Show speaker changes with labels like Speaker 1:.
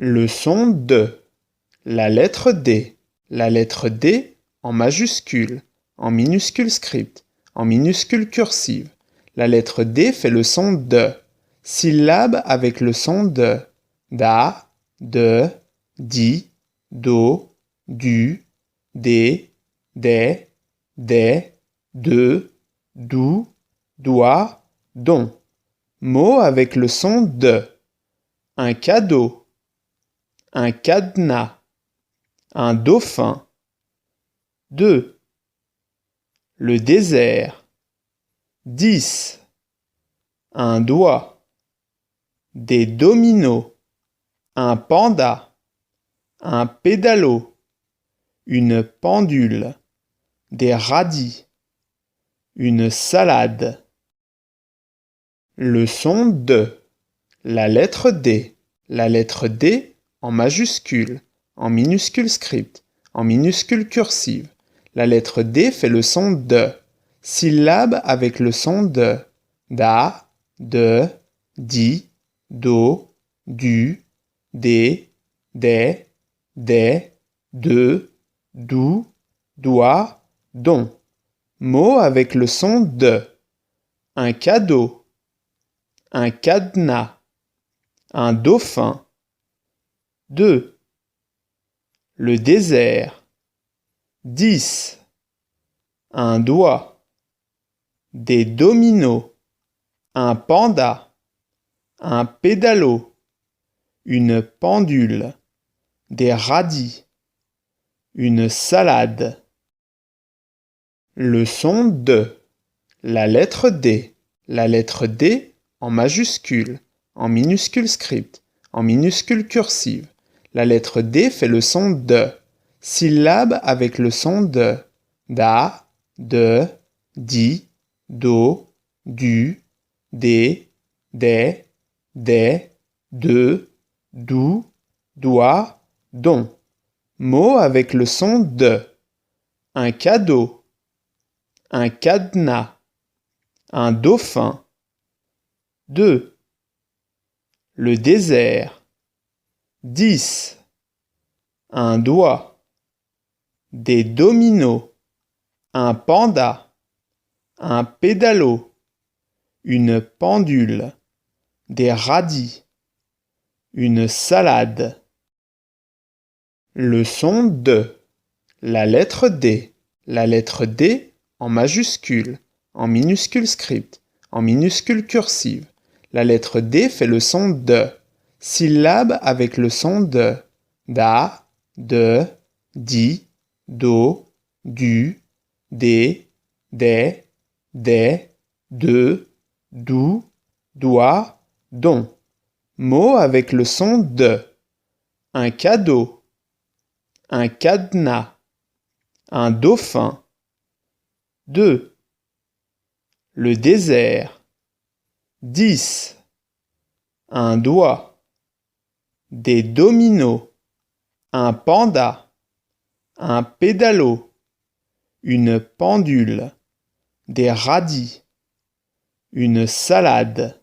Speaker 1: Le son de. La lettre D. La lettre D en majuscule, en minuscule script, en minuscule cursive. La lettre D fait le son de. Syllabe avec le son de. Da, de, di, do, du, des, de, dou, doit, don. Mot avec le son de. Un cadeau, un cadenas, un dauphin. 2. Le désert. 10. Un doigt. Des dominos. Un panda. Un pédalo. Une pendule. Des radis. Une salade. Le son de. La lettre D. La lettre D en majuscule, en minuscule script, en minuscule cursive. La lettre D fait le son de. Syllabe avec le son de. Da, de, di, do, du, des, de, dou, doit, don. Mot avec le son de. Un cadeau, un cadenas, un dauphin. 2. Le désert. 10. Un doigt. Des dominos. Un panda. Un pédalo. Une pendule. Des radis. Une salade. Le son de. La lettre D. La lettre D en majuscule, en minuscule script, en minuscule cursive. La lettre D fait le son de. Syllabe avec le son de. Da, de, di, do, du, des, de, dou, doit, don. Mot avec le son de. Un cadeau, un cadenas, un dauphin. 2. Le désert. 10. Un doigt. Des dominos. Un panda. Un pédalo. Une pendule. Des radis. Une salade. Le son de. La lettre D. La lettre D en majuscule, en minuscule script, en minuscule cursive. La lettre D fait le son de. Syllabe avec le son de. Da, de, di, do, du, des, de, dou, doit, don. Mot avec le son de. Un cadeau, un cadenas, un dauphin. 2. Le désert. 10. Un doigt. Des dominos. Un panda. Un pédalo. Une pendule. Des radis. Une salade.